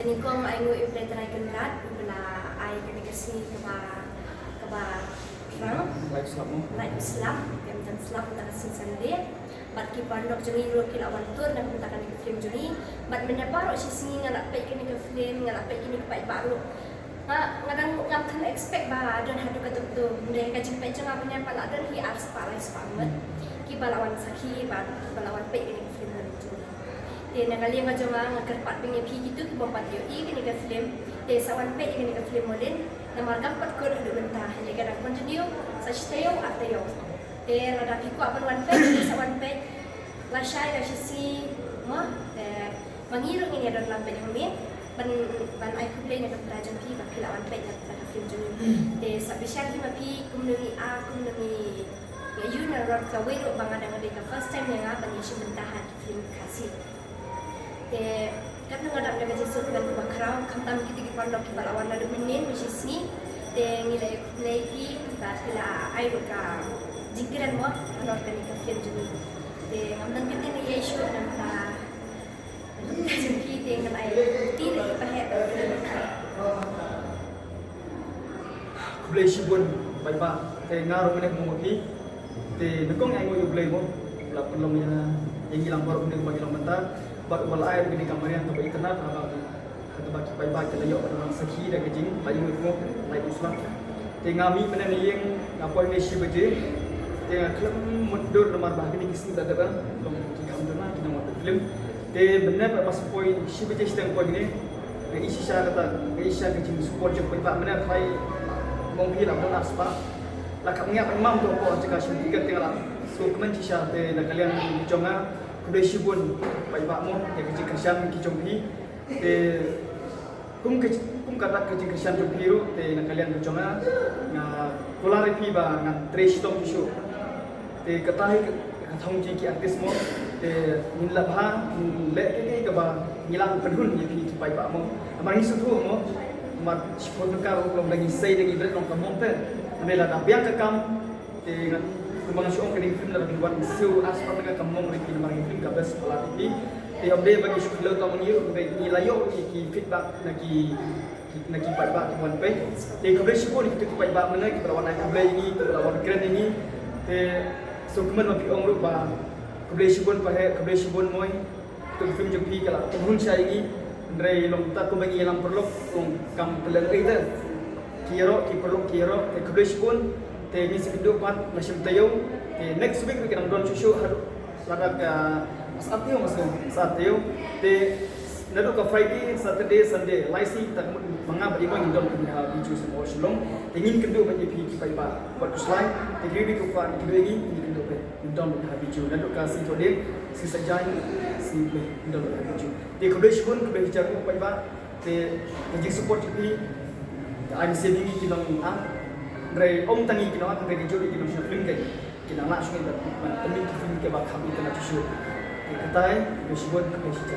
Ni kong ay ngu implementar kenrat bila ay kini kasi kaba rang live Islam kemudian Islam kita kasih sendiri bat ki pandok jeni ro kila wantur dan kita kan film jeni bat menyaparo si singi ngalak pe kini ke film ngalak pe kini pai baru ngadang ngam kan expect ba don hadu katu tu ndai ka jing pe jeng apa nya pala don hi ars pala spamet ki balawan sakhi bat balawan pe kini ke film jeni te nakali nga jonga nga kerpat pingi pi gitu ki bompat yo I kini ka film te sawan pe kini ka film modern na margam pat ko hadu benta hanya kadang continue sa steo atayo te rada pi ko apan wan pe sawan pe la shai la si ma te mangirong ini ada dalam pe hami ban ai ku play na ka prajan pi ba kila wan pe na ka film juni te sa bishan ki ma pi kumnungi a kumnungi ya yun na rod ka wero banga danga de ka first time nga ban yesi bentahan film kasih kan ngadap na kasi so kan background kamtam kiti ki pandok ki balawan na luminin which is ni te ngilay play ki ba kila ay ka jingkiran mo ano ka ni ka film juni te ngamdan kiti ni yeshu nam ta jingki te ngan ay ti na ipahe play shibun bai ba te ngaro mene mo ki te nakong ay mo yu play mo la pulong ya yang hilang baru ni bagi lang mata bat wal air gini kamarian to internet apa kata bagi bai ba kala yo orang sakhi da gejing bai mo bai uslah te ngami mene ni yang ngapoi ni shi beje te klem mundur nomor bah gini kisi da da long ki kam dona ki nama film te benar pas poi shi beje sedang poi ni ke isi sya kata ke isi gejing support je bai ba mene khai mong pi la don aspa la kam ngap imam to ko jika shi tiga tinggal so kemen ci sya te da kalian jonga kude shibun bai ba mo ke kecil kersian ki jompi te kum kata kecil kersian jompi ru te na kalian berjonga na kolare pi ba ngan trash tom tisu te katahi kathong ji ki artis mo te min labha le ke ba ngilang pedun ye pi bai ba mo amari su thu mo mat shipon ka ro lagi sai lagi bre long kamong te amela na biang ka kam te ngan kumang syong kini film dalam buat siu aspan dengan kamong lagi marang film kabes pelatih ini update bagi syukur tamu ni bagi nilayo ki feedback naki feedback tuan pe te kabes syukur kita feedback mana kita lawan kabel ini kita lawan keren ini te so kemen mapi ong ru ba kabes syukur moi tu film jumpi kala tuhun saya ini ndrai long ta ko bagi lam perlok kong kam pelan ite kiro te kabes syukur te misi kedua pat macam tayo te next week kita don shushu ladak saat tayo te nado ka Friday Saturday Sunday laisi tak manga bagi bang don punya biju semua shalom ingin kedua bagi pi pai ba buat slide te gini ko pa kedua ini ingin kedua pe don punya biju nado ka si tode si sajan si pe don punya biju te kedua shun kedua bicara pai ba te jadi support pi ada saving kinong Dari om tangi kita nak dari jodi kita mesti film kan kita nak sungai tapi film kita bakal kita nak cuci kita kata mesti buat kita